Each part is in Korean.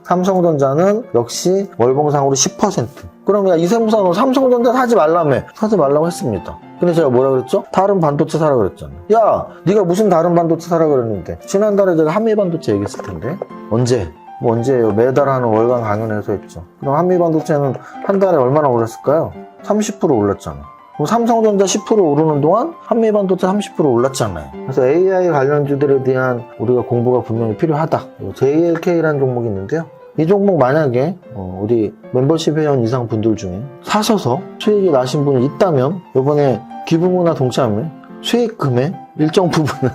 삼성전자는 역시 월봉상으로 10%. 그럼 야 이세무사 너 삼성전자 사지 말라며. 사지 말라고 했습니다. 근데 제가 뭐라 그랬죠? 다른 반도체 사라 그랬잖아. 야 네가 무슨 다른 반도체 사라 그랬는데. 지난달에 제가 한미반도체 얘기했을 텐데. 언제? 뭐 언제예요? 매달 하는 월간 강연에서 했죠. 그럼 한미반도체는 한 달에 얼마나 올랐을까요? 30% 올랐잖아. 그럼 삼성전자 10% 오르는 동안 한미반도체 30% 올랐잖아요. 그래서 AI 관련주들에 대한 우리가 공부가 분명히 필요하다. JLK라는 종목이 있는데요. 이 종목 만약에 우리 멤버십 회원 이상 분들 중에 사셔서 수익이 나신 분이 있다면 이번에 기부문화 동참을 수익금의 일정 부분을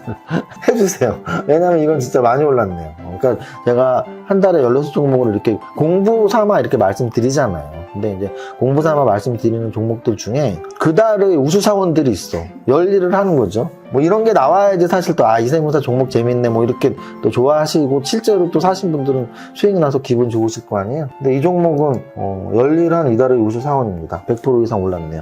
해주세요. 왜냐면 이건 진짜 많이 올랐네요. 그러니까 제가 한 달에 16종목을 이렇게 공부 삼아 이렇게 말씀드리잖아요. 근데 이제 공부 삼아 말씀드리는 종목들 중에 그달의 우수사원들이 있어. 열일을 하는 거죠. 뭐 이런 게 나와야지 사실 또 이세무사 종목 재밌네 뭐 이렇게 또 좋아하시고 실제로 또 사신 분들은 수익 나서 기분 좋으실 거 아니에요. 근데 이 종목은 열일한 이달의 우수사원입니다. 100% 이상 올랐네요.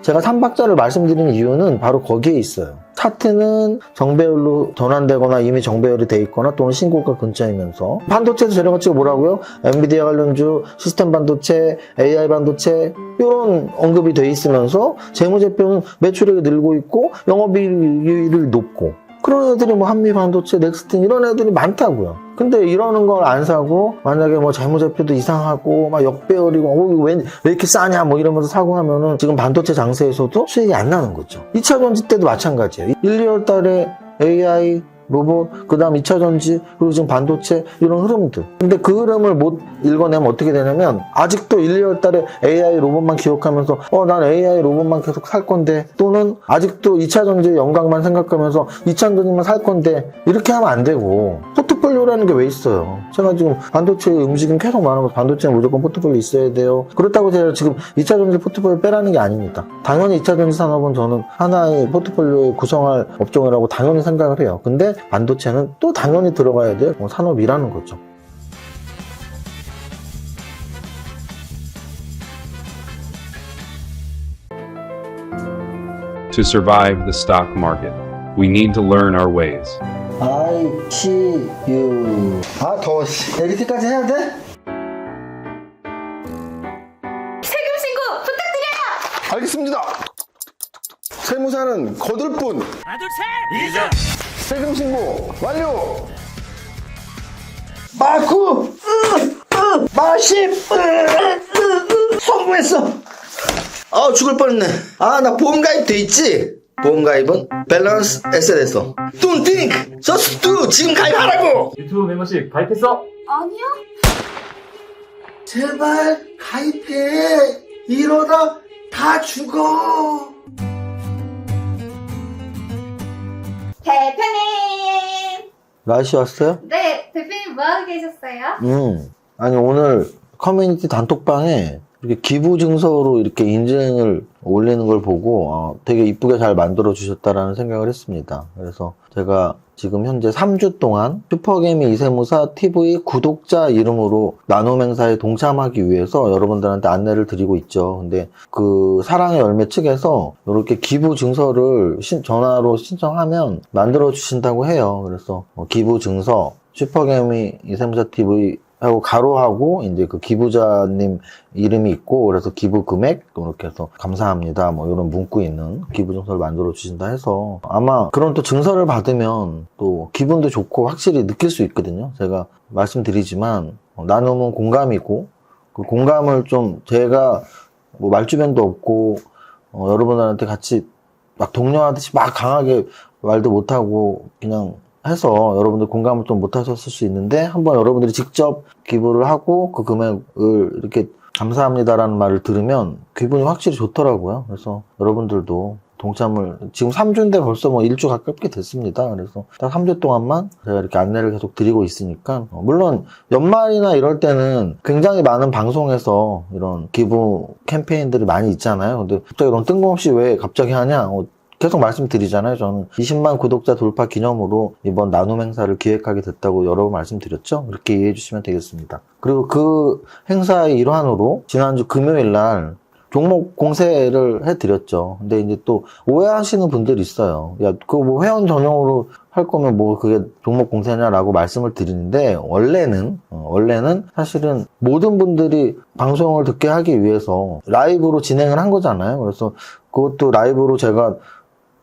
제가 3박자를 말씀드리는 이유는 바로 거기에 있어요. 차트는 정배열로 전환되거나 이미 정배열이 돼 있거나 또는 신고가 근처이면서 반도체도 재료가치가 뭐라고요? 엔비디아 관련주, 시스템 반도체, AI 반도체 이런 언급이 돼 있으면서 재무제표는 매출액이 늘고 있고 영업이익이 높고 그런 애들이 뭐 한미반도체, 넥스틴 이런 애들이 많다고요. 근데 이러는 걸 안 사고 만약에 뭐 재무제표도 이상하고 막 역배열이고 왜 이렇게 싸냐 뭐 이러면서 사고 하면은 지금 반도체 장세에서도 수익이 안 나는 거죠. 2차 전지 때도 마찬가지예요. 1, 2월 달에 AI 로봇, 그 다음 2차 전지, 그리고 지금 반도체, 이런 흐름들. 근데 그 흐름을 못 읽어내면 어떻게 되냐면, 아직도 1, 2월 달에 AI 로봇만 기억하면서, 난 AI 로봇만 계속 살 건데, 또는 아직도 2차 전지의 영광만 생각하면서 2차 전지만 살 건데, 이렇게 하면 안 되고, 포트폴리오라는 게 왜 있어요? 제가 지금 반도체의 움직임 계속 말하는 거 반도체는 무조건 포트폴리오 있어야 돼요. 그렇다고 제가 지금 2차 전지 포트폴리오 빼라는 게 아닙니다. 당연히 2차 전지 산업은 저는 하나의 포트폴리오에 구성할 업종이라고 당연히 생각을 해요. 근데 반도체는 또 당연히 들어가야 될 산업이라는 거죠. To survive the stock market, we need to learn our ways. I see you. 더워. 이렇게까지 해야 돼? 세금 신고 부탁드려요. 알겠습니다. 세무사는 거들 뿐. 하나 둘 셋. 이자. 세금 신고 완료. 마구 마십 성공했어. 죽을 뻔했네. 나 보험가입 돼 있지? 보험가입은 밸런스 에셋에서 Don't think, just do. 지금 가입하라고. 유튜브 멤버십 가입했어? 아니요. 제발 가입해. 이러다 다 죽어. 대표님. 날씨 왔어요? 네, 대표님 뭐 하고 계셨어요? 아니 오늘 커뮤니티 단톡방에 이렇게 기부 증서로 이렇게 인증을 올리는 걸 보고 되게 이쁘게 잘 만들어 주셨다라는 생각을 했습니다. 그래서 제가 지금 현재 3주 동안 슈퍼개미 이세무사 TV 구독자 이름으로 나눔 행사에 동참하기 위해서 여러분들한테 안내를 드리고 있죠. 근데 그 사랑의 열매 측에서 이렇게 기부 증서를 전화로 신청하면 만들어 주신다고 해요. 그래서 기부 증서 슈퍼개미 이세무사 TV 하고 가로하고 이제 그 기부자님 이름이 있고 그래서 기부 금액 이렇게 해서 감사합니다 뭐 이런 문구 있는 기부 증서를 만들어 주신다 해서 아마 그런 또 증서를 받으면 또 기분도 좋고 확실히 느낄 수 있거든요. 제가 말씀드리지만 나눔은 공감이고 그 공감을 좀 제가 뭐 말주변도 없고 여러분들한테 같이 막 독려하듯이 막 강하게 말도 못하고 그냥 해서 여러분들 공감을 좀 못하셨을 수 있는데 한번 여러분들이 직접 기부를 하고 그 금액을 이렇게 감사합니다라는 말을 들으면 기분이 확실히 좋더라고요. 그래서 여러분들도 동참을 지금 3주인데 벌써 뭐 1주 가깝게 됐습니다. 그래서 딱 3주 동안만 제가 이렇게 안내를 계속 드리고 있으니까 물론 연말이나 이럴 때는 굉장히 많은 방송에서 이런 기부 캠페인들이 많이 있잖아요. 근데 갑자기 이런 뜬금없이 왜 갑자기 하냐 계속 말씀드리잖아요. 저는 20만 구독자 돌파 기념으로 이번 나눔 행사를 기획하게 됐다고 여러 번 말씀드렸죠. 그렇게 이해해 주시면 되겠습니다. 그리고 그 행사의 일환으로 지난주 금요일 날 종목 공세를 해드렸죠. 근데 이제 또 오해하시는 분들이 있어요. 야, 그거 뭐 회원 전용으로 할 거면 뭐 그게 종목 공세냐라고 말씀을 드리는데, 원래는 사실은 모든 분들이 방송을 듣게 하기 위해서 라이브로 진행을 한 거잖아요. 그래서 그것도 라이브로 제가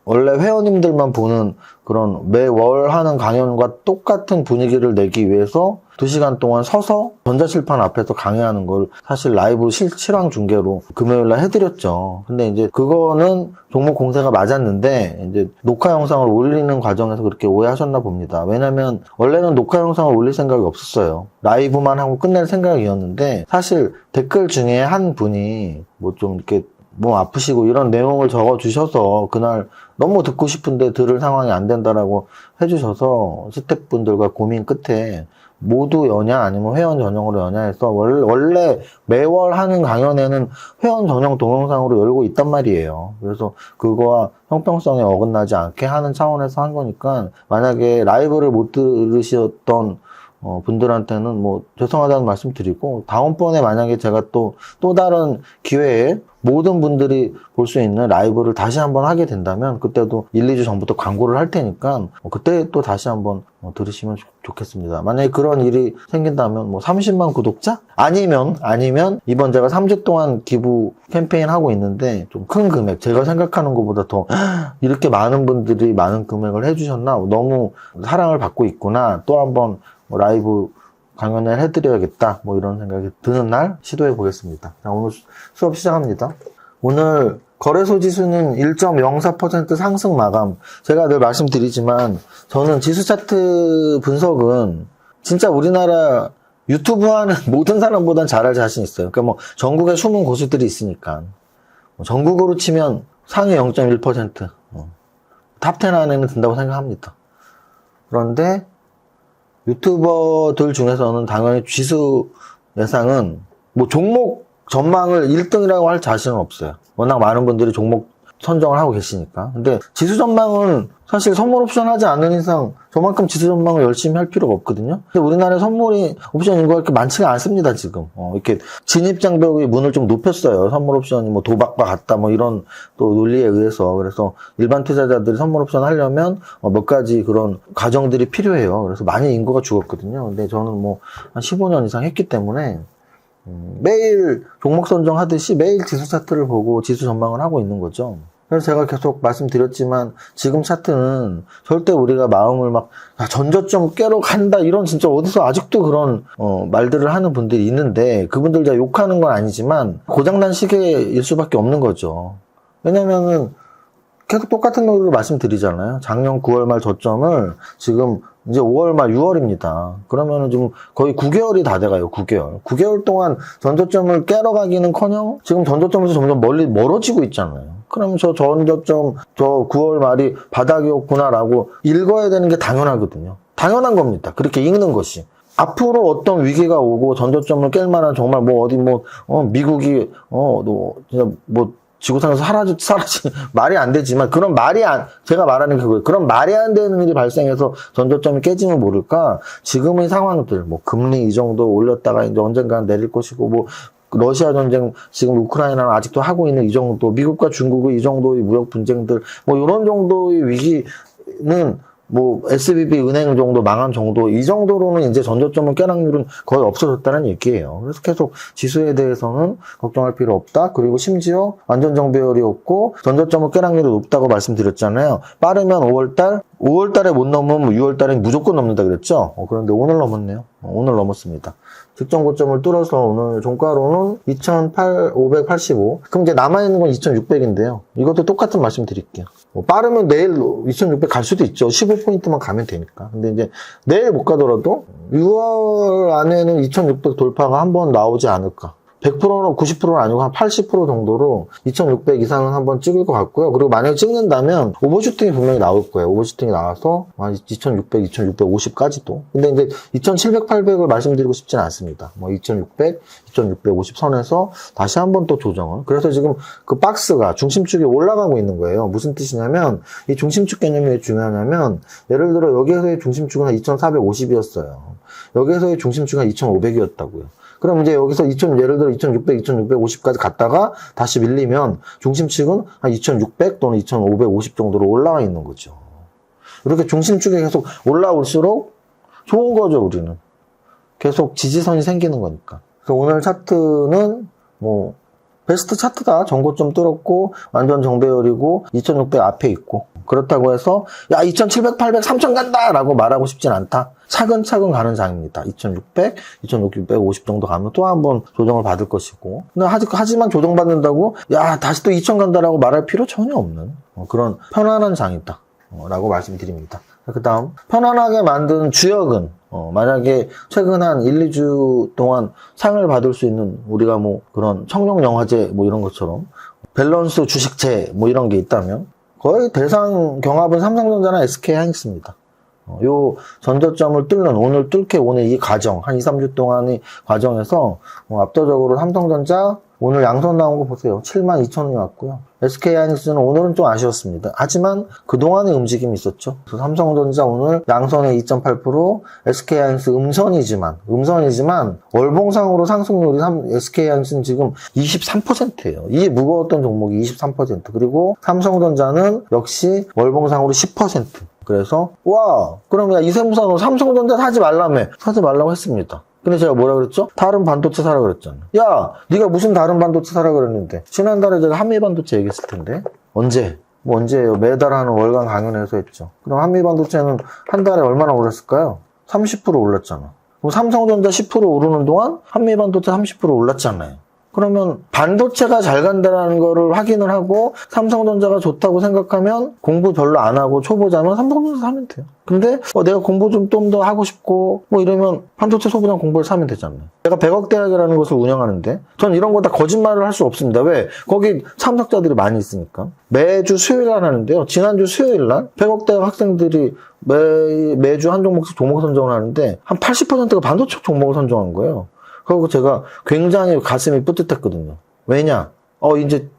원래 회원님들만 보는 그런 매월 하는 강연과 똑같은 분위기를 내기 위해서 2시간 동안 서서 전자칠판 앞에서 강의하는 걸 사실 라이브 실황 중계로 금요일날 해드렸죠. 근데 이제 그거는 종목 공세가 맞았는데, 이제 녹화 영상을 올리는 과정에서 그렇게 오해하셨나 봅니다. 왜냐면 원래는 녹화 영상을 올릴 생각이 없었어요. 라이브만 하고 끝낼 생각이었는데, 사실 댓글 중에 한 분이 뭐 좀 이렇게 몸 아프시고 이런 내용을 적어주셔서 그날 너무 듣고 싶은데 들을 상황이 안 된다라고 해주셔서 스태프분들과 고민 끝에 모두 여냐 아니면 회원 전용으로 여냐 해서 원래 매월 하는 강연에는 회원 전용 동영상으로 열고 있단 말이에요. 그래서 그거와 형평성에 어긋나지 않게 하는 차원에서 한 거니까, 만약에 라이브를 못 들으셨던 분들한테는 뭐 죄송하다는 말씀 드리고, 다음번에 만약에 제가 또 다른 기회에 모든 분들이 볼 수 있는 라이브를 다시 한번 하게 된다면, 그때도 1, 2주 전부터 광고를 할 테니까 그때 또 다시 한번 들으시면 좋겠습니다. 만약에 그런 일이 생긴다면 뭐 30만 구독자? 아니면 이번 제가 3주 동안 기부 캠페인 하고 있는데 좀 큰 금액, 제가 생각하는 것보다 더 이렇게 많은 분들이 많은 금액을 해주셨나, 너무 사랑을 받고 있구나, 또 한번 라이브 강연을 해드려야겠다, 뭐 이런 생각이 드는 날 시도해 보겠습니다. 자, 오늘 수업 시작합니다. 오늘 거래소 지수는 1.04% 상승 마감. 제가 늘 말씀드리지만 저는 지수 차트 분석은 진짜 우리나라 유튜브 하는 모든 사람보단 잘할 자신 있어요. 그러니까 뭐 전국에 숨은 고수들이 있으니까. 전국으로 치면 상위 0.1%, 탑10 안에는 든다고 생각합니다. 그런데 유튜버들 중에서는 당연히 지수 예상은 뭐 종목 전망을 1등이라고 할 자신은 없어요. 워낙 많은 분들이 종목 선정을 하고 계시니까. 근데 지수 전망은 사실 선물 옵션 하지 않는 이상 저만큼 지수 전망을 열심히 할 필요가 없거든요. 근데 우리나라에 선물이 옵션 인구가 이렇게 많지가 않습니다, 지금. 이렇게 진입장벽의 문을 좀 높였어요. 선물 옵션이 뭐 도박과 같다, 뭐 이런 또 논리에 의해서. 그래서 일반 투자자들이 선물 옵션 하려면 몇 가지 그런 과정들이 필요해요. 그래서 많이 인구가 죽었거든요. 근데 저는 뭐 한 15년 이상 했기 때문에 매일 종목 선정하듯이 매일 지수 차트를 보고 지수 전망을 하고 있는 거죠. 그래서 제가 계속 말씀드렸지만 지금 차트는 절대 우리가 마음을 막 전저점 깨러 간다, 이런 진짜 어디서 아직도 그런 말들을 하는 분들이 있는데, 그분들 제가 욕하는 건 아니지만 고장난 시계일 수밖에 없는 거죠. 왜냐면은 계속 똑같은 논리로 말씀드리잖아요. 작년 9월 말 저점을 지금 이제 5월 말 6월입니다. 그러면은 지금 거의 9개월이 다 돼가요. 9개월 동안 전저점을 깨러 가기는커녕 지금 전저점에서 점점 멀어지고 있잖아요. 그러면 저 전저점, 저 9월 말이 바닥이었구나라고 읽어야 되는 게 당연하거든요. 당연한 겁니다. 그렇게 읽는 것이. 앞으로 어떤 위기가 오고 전저점을 깰 만한 정말 뭐 어디 미국이 진짜 뭐 지구상에서 사라지 말이 안 되지만, 그런 제가 말하는 그거예요. 그런 말이 안 되는 일이 발생해서 전저점이 깨지면 모를까, 지금의 상황들, 뭐 금리 이 정도 올렸다가 이제 언젠가는 내릴 것이고, 뭐 러시아 전쟁 지금 우크라이나는 아직도 하고 있는 이 정도, 미국과 중국의 이 정도의 무역 분쟁들, 뭐 이런 정도의 위기는 뭐 SBB 은행 정도 망한 정도, 이 정도로는 이제 전저점을 깰 확률은 거의 없어졌다는 얘기예요. 그래서 계속 지수에 대해서는 걱정할 필요 없다. 그리고 심지어 완전 정배열이었고 전저점을 깰 확률이 높다고 말씀드렸잖아요. 빠르면 5월달에 못 넘으면 6월달에 무조건 넘는다 그랬죠. 그런데 오늘 넘었네요. 오늘 넘었습니다. 직전 고점을 뚫어서 오늘 종가로는 2,585. 그럼 이제 남아있는 건 2,600인데요. 이것도 똑같은 말씀 드릴게요. 빠르면 내일 2,600 갈 수도 있죠. 15포인트만 가면 되니까. 근데 이제 내일 못 가더라도 6월 안에는 2,600 돌파가 한번 나오지 않을까. 100%는 90%는 아니고 한 80% 정도로 2,600 이상은 한번 찍을 것 같고요. 그리고 만약에 찍는다면 오버슈팅이 분명히 나올 거예요. 오버슈팅이 나와서 2,600, 2,650까지도. 근데 이제 2,700, 800을 말씀드리고 싶진 않습니다. 2,600, 2,650 선에서 다시 한번 또 조정을. 그래서 지금 그 박스가 중심축이 올라가고 있는 거예요. 무슨 뜻이냐면, 이 중심축 개념이 왜 중요하냐면, 예를 들어 여기에서의 중심축은 한 2,450이었어요. 여기에서의 중심축은 한 2,500이었다고요. 그럼 이제 여기서 예를 들어 2,600, 2,650까지 갔다가 다시 밀리면 중심축은 한 2,600 또는 2,550 정도로 올라와 있는 거죠. 이렇게 중심축이 계속 올라올수록 좋은 거죠, 우리는. 계속 지지선이 생기는 거니까. 그래서 오늘 차트는 뭐 베스트 차트다. 전고점 뚫었고 완전 정배열이고 2,600 앞에 있고, 그렇다고 해서 야 2,700, 800, 3,000 간다 라고 말하고 싶진 않다. 차근차근 가는 장입니다. 2,600, 2,650 정도 가면 또 한번 조정을 받을 것이고, 근데 하지만 조정받는다고 야 다시 또 2,000 간다라고 말할 필요 전혀 없는 그런 편안한 장이다 라고 말씀드립니다. 그 다음 편안하게 만든 주역은 만약에 최근 한 1, 2주 동안 상을 받을 수 있는, 우리가 뭐 그런 청룡영화제 뭐 이런 것처럼 밸런스 주식제 뭐 이런 게 있다면 거의 대상 경합은 삼성전자나 SK하이닉스입니다. 요 전저점을 뚫는, 오늘 뚫게 오는 이 과정, 한 2, 3주 동안의 과정에서 압도적으로 삼성전자 오늘 양손 나온 거 보세요. 72,000원이 왔고요. SK하이닉스는 오늘은 좀 아쉬웠습니다. 하지만 그동안의 움직임이 있었죠. 그래서 삼성전자 오늘 양손에 2.8%, SK하이닉스 음선이지만 월봉상으로 상승률이 SK하이닉스는 지금 23%예요. 이게 무거웠던 종목이 23%. 그리고 삼성전자는 역시 월봉상으로 10%. 그래서 와, 그럼 야 이세무사 너 삼성전자 사지 말라고 했습니다. 근데 제가 뭐라 그랬죠? 다른 반도체 사라 그랬잖아. 야, 네가 무슨 다른 반도체 사라 그랬는데. 지난달에 제가 한미반도체 얘기했을 텐데. 언제예요? 매달 하는 월간 강연에서 했죠. 그럼 한미반도체는 한 달에 얼마나 올랐을까요? 30% 올랐잖아. 그럼 삼성전자 10% 오르는 동안 한미반도체 30% 올랐잖아요. 그러면 반도체가 잘 간다라는 거를 확인을 하고 삼성전자가 좋다고 생각하면 공부 별로 안 하고 초보자면 삼성전자 사면 돼요. 근데 내가 공부 좀 더 하고 싶고 뭐 이러면 반도체 소부장 공부를 사면 되잖아요. 내가 100억 대학이라는 것을 운영하는데 전 이런 거 다 거짓말을 할 수 없습니다. 왜? 거기 참석자들이 많이 있으니까. 매주 수요일 날 하는데요. 지난주 수요일 날 100억 대학 학생들이 매주 한 종목씩 종목 선정을 하는데 한 80%가 반도체 종목을 선정한 거예요. 그리고 제가 굉장히 가슴이 뿌듯했거든요. 왜냐? 이제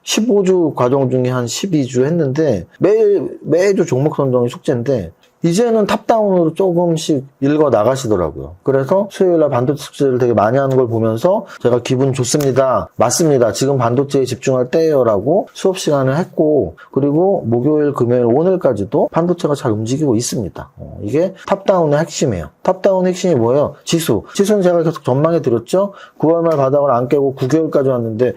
15주 과정 중에 한 12주 했는데 매주 종목 선정이 숙제인데 이제는 탑다운으로 조금씩 읽어 나가시더라고요. 그래서 수요일날 반도체 숙제를 되게 많이 하는 걸 보면서 제가 기분 좋습니다. 맞습니다. 지금 반도체에 집중할 때예요라고 수업 시간을 했고, 그리고 목요일, 금요일, 오늘까지도 반도체가 잘 움직이고 있습니다. 이게 탑다운의 핵심이에요. 탑다운의 핵심이 뭐예요? 지수는 제가 계속 전망해 드렸죠. 9월 말 바닥을 안 깨고 9개월까지 왔는데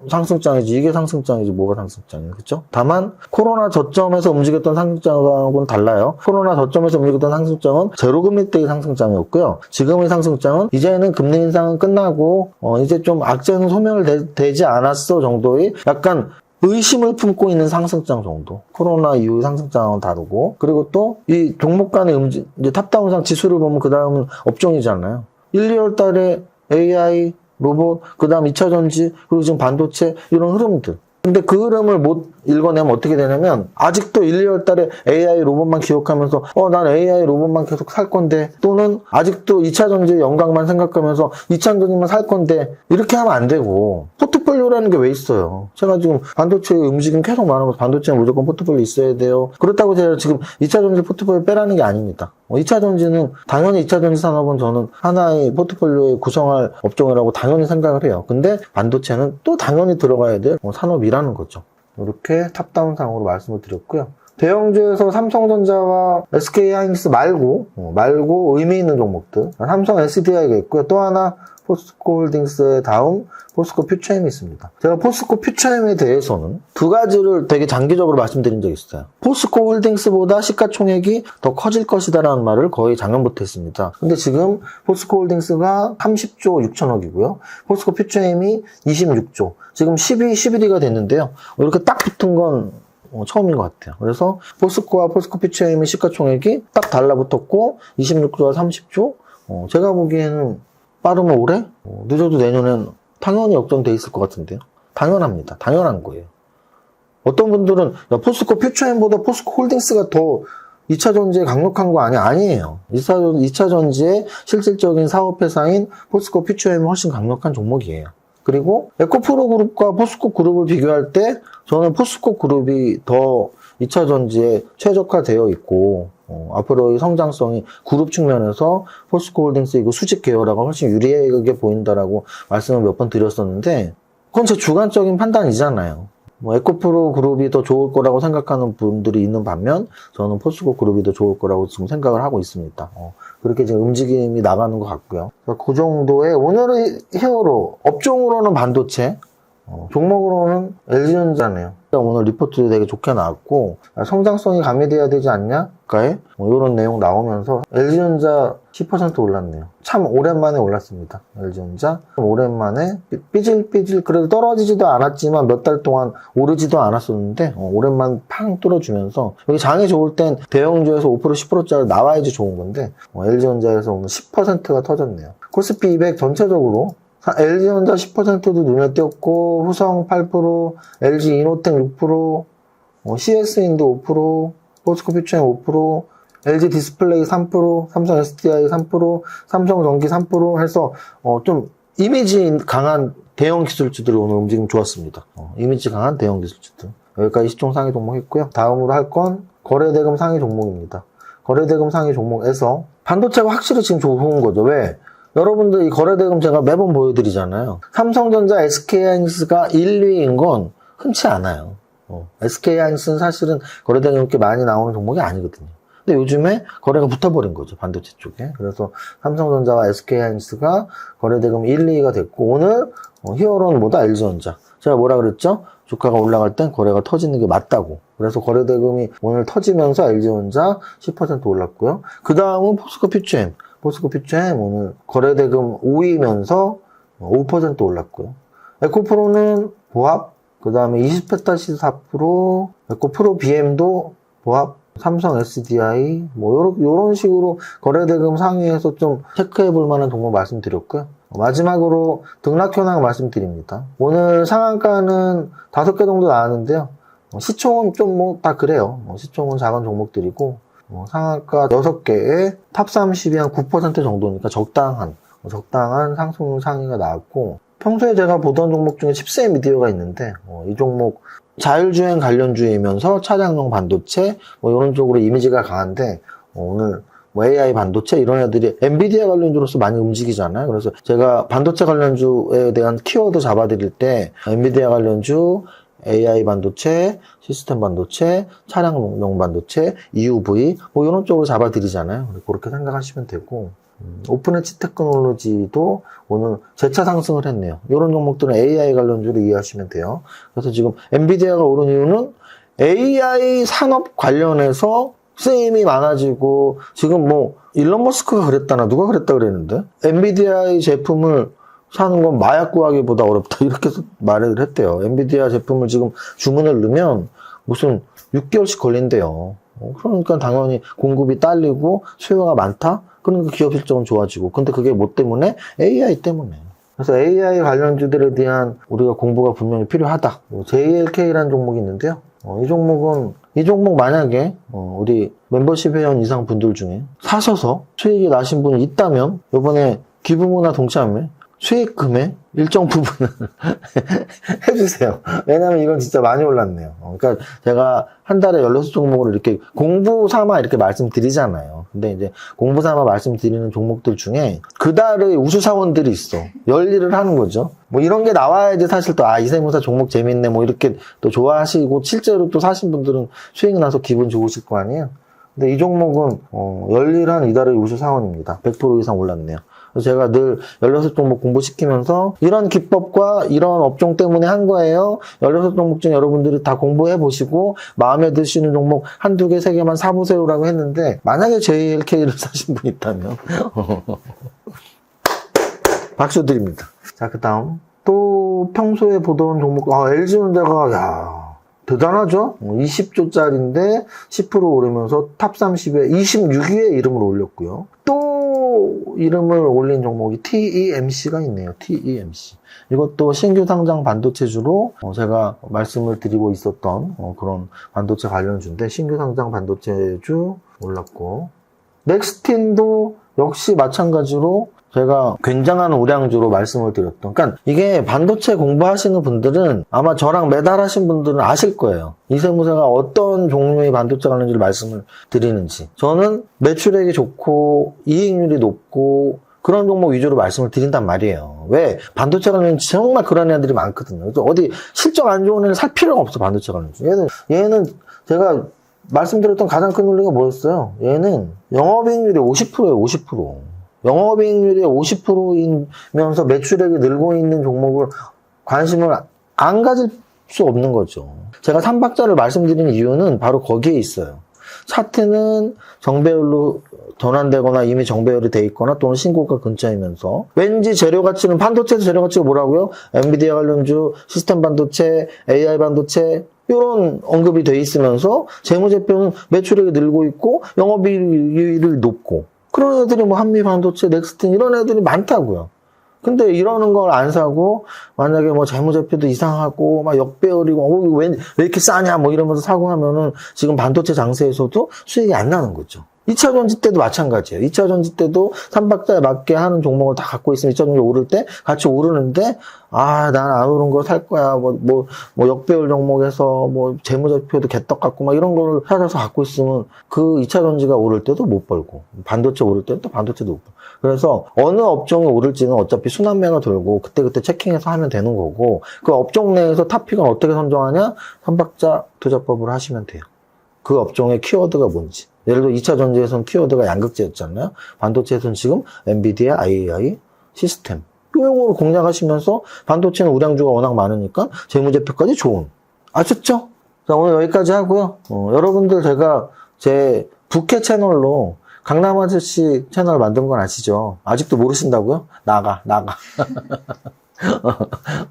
상승장이지. 이게 상승장이지. 뭐가 상승장이에요. 그렇죠? 다만 코로나 저점에서 움직였던 상승장하고는 달라요. 코로나 저점에서 움직였던 상승장은 제로금리 때의 상승장이었고요. 지금의 상승장은 이제는 금리 인상은 끝나고 이제 좀 악재는 소멸 되지 않았어 정도의 약간 의심을 품고 있는 상승장 정도. 코로나 이후의 상승장은 다르고, 그리고 또 이 종목 간의 이제 탑다운상 지수를 보면 그 다음은 업종이잖아요. 1, 2월 달에 AI, 로봇, 그 다음 2차 전지, 그리고 지금 반도체, 이런 흐름들. 근데 그 흐름을 못 읽어내면 어떻게 되냐면, 아직도 1, 2월 달에 AI 로봇만 기억하면서, 난 AI 로봇만 계속 살 건데, 또는 아직도 2차 전지 영광만 생각하면서 2차 전지만 살 건데, 이렇게 하면 안 되고, 포트폴리오라는 게 왜 있어요? 제가 지금 반도체 움직임 계속 말하는 거, 반도체는 무조건 포트폴리오 있어야 돼요. 그렇다고 제가 지금 2차 전지 포트폴리오 빼라는 게 아닙니다. 2차 전지는, 당연히 2차 전지 산업은 저는 하나의 포트폴리오에 구성할 업종이라고 당연히 생각을 해요. 근데 반도체는 또 당연히 들어가야 될 산업이라는 거죠. 이렇게 탑다운 상으로 말씀을 드렸고요. 대형주에서 삼성전자와 SK하이닉스 말고 의미 있는 종목들, 삼성 SDI가 있고요. 또 하나 포스코홀딩스의 다음 포스코 퓨처엠이 있습니다. 제가 포스코 퓨처엠에 대해서는 두 가지를 되게 장기적으로 말씀드린 적이 있어요. 포스코 홀딩스보다 시가총액이 더 커질 것이다라는 말을 거의 작년부터 했습니다. 근데 지금 포스코 홀딩스가 30조 6천억이고요. 포스코 퓨처엠이 26조. 지금 11위가 됐는데요. 이렇게 딱 붙은 건 처음인 것 같아요. 그래서 포스코와 포스코 퓨처엠의 시가총액이 딱 달라붙었고 26조와 30조. 제가 보기에는 빠르면 올해? 늦어도 내년엔 당연히 역전돼 있을 것 같은데요. 당연합니다. 당연한 거예요. 어떤 분들은 포스코 퓨처엠보다 포스코 홀딩스가 더 2차 전지에 강력한 거 아니야? 아니에요. 2차 전지의 실질적인 사업회사인 포스코 퓨처엠이 훨씬 강력한 종목이에요. 그리고 에코프로 그룹과 포스코 그룹을 비교할 때 저는 포스코 그룹이 더 2차 전지에 최적화되어 있고 앞으로의 성장성이 그룹 측면에서 포스코 홀딩스 이거 수직 계열화가 훨씬 유리하게 보인다라고 말씀을 몇 번 드렸었는데 그건 제 주관적인 판단이잖아요. 뭐 에코프로 그룹이 더 좋을 거라고 생각하는 분들이 있는 반면 저는 포스코 그룹이 더 좋을 거라고 지금 생각을 하고 있습니다. 그렇게 지금 움직임이 나가는 것 같고요. 그 정도의 오늘의 히어로 업종으로는 반도체, 종목으로는 LG전자네요. 오늘 리포트 되게 좋게 나왔고 성장성이 가미돼야 되지 않냐? 가에 이런 내용 나오면서 LG전자 10% 올랐네요. 참 오랜만에 올랐습니다. LG전자 오랜만에 삐질삐질 그래도 떨어지지도 않았지만 몇 달 동안 오르지도 않았었는데 오랜만에 팡 뚫어주면서 여기 장이 좋을 땐 대형주에서 5% 10%짜리 나와야지 좋은 건데 LG전자에서 오늘 10%가 터졌네요. 코스피 200 전체적으로 LG전자 10%도 눈에 띄었고 후성 8%, LG 이노텍 6%, CS인도 5%, 포스코 퓨처엠 5%, LG 디스플레이 3%, 삼성 SDI 3%, 삼성전기 3% 해서 좀 이미지 강한 대형 기술주들이 오늘 움직임 좋았습니다. 이미지 강한 대형 기술주들. 여기까지 시총 상위 종목 했고요. 다음으로 할 건 거래대금 상위 종목입니다. 거래대금 상위 종목에서 반도체가 확실히 지금 좋은 거죠. 왜? 여러분들 이 거래대금 제가 매번 보여드리잖아요. 삼성전자, SK하이닉스가 1, 2인 건 흔치 않아요. SK하이닉스는 사실은 거래대금 이렇게 많이 나오는 종목이 아니거든요. 근데 요즘에 거래가 붙어버린 거죠. 반도체 쪽에. 그래서 삼성전자와 SK하이닉스가 거래대금 1, 2가 됐고 오늘 히어로는 뭐다? LG전자. 제가 뭐라 그랬죠? 주가가 올라갈 땐 거래가 터지는 게 맞다고. 그래서 거래대금이 오늘 터지면서 LG전자 10% 올랐고요. 그 다음은 포스코 퓨처엠. 포스코 퓨처엠 오늘 거래대금 5위면서 5% 올랐고요. 에코프로는 보합, 그 다음에 20%-4%, 에코프로 BM도 보합, 삼성 SDI, 요런 식으로 거래대금 상위에서 좀 체크해 볼 만한 종목 말씀드렸고요. 마지막으로 등락 현황 말씀드립니다. 오늘 상한가는 5개 정도 나왔는데요. 시총은 좀 다 그래요. 시총은 작은 종목들이고, 상한가 6개에 탑 30이 한 9% 정도니까 적당한 상승률 상위가 나왔고, 평소에 제가 보던 종목 중에 칩셋 미디어가 있는데, 이 종목 자율주행 관련주이면서 차량용 반도체, 이런 쪽으로 이미지가 강한데, 오늘 AI 반도체 이런 애들이 엔비디아 관련주로서 많이 움직이잖아요. 그래서 제가 반도체 관련주에 대한 키워드 잡아드릴 때, 엔비디아 관련주, AI 반도체, 시스템 반도체, 차량용 반도체, EUV 이런 쪽으로 잡아드리잖아요. 그렇게 생각하시면 되고 오픈엣지 테크놀로지도 오늘 재차 상승을 했네요. 이런 종목들은 AI 관련주로 이해하시면 돼요. 그래서 지금 엔비디아가 오른 이유는 AI 산업 관련해서 쓰임이 많아지고 지금 일론 머스크가 그랬다나 누가 그랬다 그랬는데 엔비디아의 제품을 사는 건 마약 구하기보다 어렵다 이렇게 말을 했대요. 엔비디아 제품을 지금 주문을 넣으면 무슨 6개월씩 걸린대요. 그러니까 당연히 공급이 딸리고 수요가 많다? 그러니까 기업 실적은 좋아지고. 근데 그게 뭐 때문에? AI 때문에. 그래서 AI 관련주들에 대한 우리가 공부가 분명히 필요하다. JLK라는 종목이 있는데요. 이 종목 만약에 우리 멤버십 회원 이상 분들 중에 사셔서 수익이 나신 분이 있다면 이번에 기부모나 동참에 수익금의 일정 부분을 해주세요. 왜냐면 이건 진짜 많이 올랐네요. 그러니까 제가 한 달에 16종목을 이렇게 공부 삼아 이렇게 말씀드리잖아요. 근데 이제 공부 삼아 말씀드리는 종목들 중에 그달의 우수사원들이 있어. 열일을 하는 거죠. 이런 게 나와야지 사실 또, 이세무사 종목 재밌네. 이렇게 또 좋아하시고, 실제로 또 사신 분들은 수익 나서 기분 좋으실 거 아니에요? 근데 이 종목은, 열일한 이달의 우수사원입니다. 100% 이상 올랐네요. 그래서 제가 늘 16종목 공부시키면서 이런 기법과 이런 업종 때문에 한 거예요. 16종목 중에 여러분들이 다 공부해 보시고 마음에 드시는 종목 한두 개, 세 개만 사보세요라고 했는데 만약에 JLK를 사신 분 있다면 박수 드립니다. 자, 그 다음 또 평소에 보던 종목 LG전자가 대단하죠? 20조짜리인데 10% 오르면서 탑 30에 26위에 이름을 올렸고요. 또 이름을 올린 종목이 TEMC가 있네요. TEMC. 이것도 신규 상장 반도체주로 제가 말씀을 드리고 있었던 그런 반도체 관련주인데 신규 상장 반도체주 올랐고 넥스틴도 역시 마찬가지로 제가 굉장한 우량주로 말씀을 드렸던. 그러니까 이게 반도체 공부하시는 분들은 아마 저랑 매달 하신 분들은 아실 거예요. 이세무사가 어떤 종류의 반도체 관련주를 말씀을 드리는지. 저는 매출액이 좋고 이익률이 높고 그런 종목 위주로 말씀을 드린단 말이에요. 왜? 반도체 관련주 정말 그런 애들이 많거든요. 그래서 어디 실적 안 좋은 애는 살 필요가 없어, 반도체 관련주. 얘는 제가 말씀드렸던 가장 큰 논리가 뭐였어요? 얘는 영업이익률이 50%예요, 50%. 영업이익률이 50%이면서 매출액이 늘고 있는 종목을 관심을 안 가질 수 없는 거죠. 제가 3박자를 말씀드리는 이유는 바로 거기에 있어요. 차트는 정배열로 전환되거나 이미 정배열이 돼 있거나 또는 신고가 근처이면서 왠지 재료 가치는 반도체에서 재료 가치가 뭐라고요? 엔비디아 관련주, 시스템 반도체, AI 반도체 이런 언급이 돼 있으면서 재무제표는 매출액이 늘고 있고 영업이익률이 높고 그런 애들이 뭐 한미 반도체, 넥스틴 이런 애들이 많다고요. 근데 이러는 걸 안 사고 만약에 뭐 재무제표도 이상하고 막 역배열이고 왜 이렇게 싸냐 뭐 이러면서 사고 하면은 지금 반도체 장세에서도 수익이 안 나는 거죠. 2차 전지 때도 마찬가지예요. 2차 전지 때도 3박자에 맞게 하는 종목을 다 갖고 있으면 2차 전지 오를 때 같이 오르는데 난 안 오른 거 살 거야. 뭐 역배열 종목에서 뭐 재무제표도 개떡 같고 막 이런 거를 찾아서 갖고 있으면 그 2차 전지가 오를 때도 못 벌고 반도체 오를 때는 또 반도체도 못 벌고. 그래서 어느 업종이 오를지는 어차피 순환매가 돌고 그때그때 체킹해서 하면 되는 거고 그 업종 내에서 탑픽은 어떻게 선정하냐? 3박자 투자법을 하시면 돼요. 그 업종의 키워드가 뭔지. 예를 들어 2차 전지에서는 키워드가 양극재였잖아요. 반도체에서는 지금 엔비디아, AI, 시스템 이용으로 공략하시면서 반도체는 우량주가 워낙 많으니까 재무제표까지 좋은. 아셨죠? 자, 오늘 여기까지 하고요. 여러분들 제가 제 부캐 채널로 강남 아저씨 채널 만든 건 아시죠? 아직도 모르신다고요? 나가.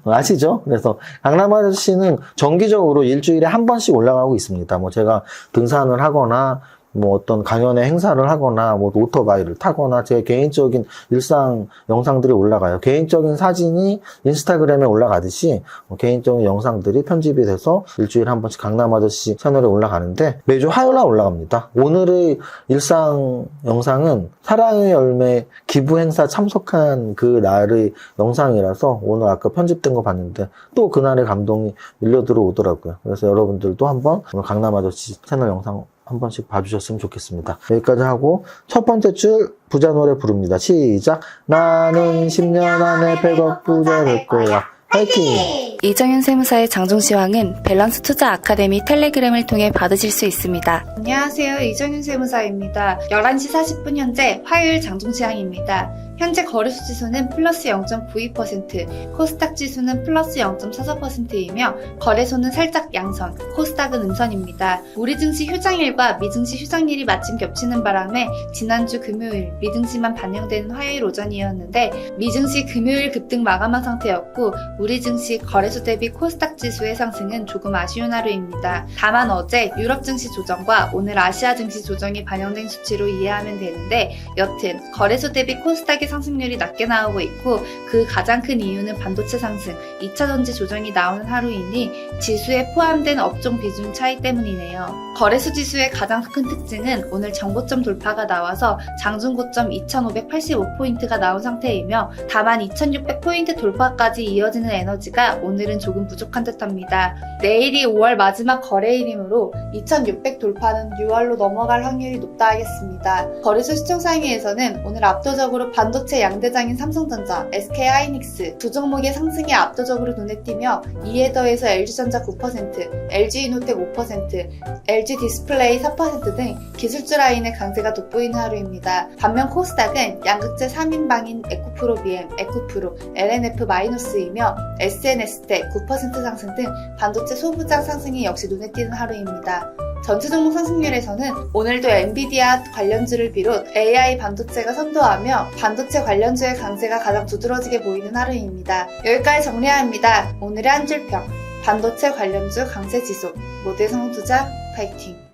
아시죠? 그래서 강남 아저씨는 정기적으로 일주일에 한 번씩 올라가고 있습니다. 뭐 제가 등산을 하거나 뭐 어떤 강연의 행사를 하거나 뭐 오토바이를 타거나 제 개인적인 일상 영상들이 올라가요. 개인적인 사진이 인스타그램에 올라가듯이 개인적인 영상들이 편집이 돼서 일주일에 한 번씩 강남 아저씨 채널에 올라가는데 매주 화요일날 올라갑니다. 오늘의 일상 영상은 사랑의 열매 기부 행사 참석한 그 날의 영상이라서 오늘 아까 편집된 거 봤는데 또 그날의 감동이 밀려 들어오더라고요. 그래서 여러분들도 한번 오늘 강남 아저씨 채널 영상 한 번씩 봐주셨으면 좋겠습니다. 여기까지 하고 첫 번째 줄 부자 노래 부릅니다. 시작. 나는 10년 안에 100억 부자 될 거야. 화이팅! 이정윤 세무사의 장종시황은 밸런스 투자 아카데미 텔레그램을 통해 받으실 수 있습니다. 안녕하세요. 이정윤 세무사입니다. 11시 40분 현재 화요일 장종시황입니다. 현재 거래소 지수는 플러스 0.92%, 코스닥 지수는 플러스 0.44%이며 거래소는 살짝 양선, 코스닥은 음선입니다. 우리 증시 휴장일과 미증시 휴장일이 마침 겹치는 바람에 지난주 금요일 미증시만 반영되는 화요일 오전이었는데 미증시 금요일 급등 마감한 상태였고 우리 증시 거래소 대비 코스닥 지수의 상승은 조금 아쉬운 하루입니다. 다만 어제 유럽 증시 조정과 오늘 아시아 증시 조정이 반영된 수치로 이해하면 되는데 여튼 거래소 대비 코스닥의 상승률이 낮게 나오고 있고 그 가장 큰 이유는 반도체 상승, 2차 전지 조정이 나오는 하루이니 지수에 포함된 업종 비중 차이 때문이네요. 거래소 지수의 가장 큰 특징은 오늘 정고점 돌파가 나와서 장중 고점 2585포인트가 나온 상태이며 다만 2600포인트 돌파까지 이어지는 에너지가 오늘은 조금 부족한 듯합니다. 내일이 5월 마지막 거래일이므로 2600 돌파는 6월로 넘어갈 확률이 높다 하겠습니다. 거래소 시청상위에서는 오늘 압도적으로 반도체 양대장인 삼성전자, SK하이닉스 두 종목의 상승이 압도적으로 눈에 띄며 이에 더해서 LG전자 9%, LG이노텍 5%, LG디스플레이 4% 등 기술주 라인의 강세가 돋보이는 하루입니다. 반면 코스닥은 양극재 3인방인 에코프로 BM, 에코프로, LNF-이며 SNS대 9% 상승 등 반도체 소부장 상승이 역시 눈에 띄는 하루입니다. 전체 종목 상승률에서는 오늘도 엔비디아 관련주를 비롯 AI 반도체가 선도하며 반도체 관련주의 강세가 가장 두드러지게 보이는 하루입니다. 여기까지 정리합니다. 오늘의 한 줄평 반도체 관련주 강세 지속 모두의 성투자 파이팅!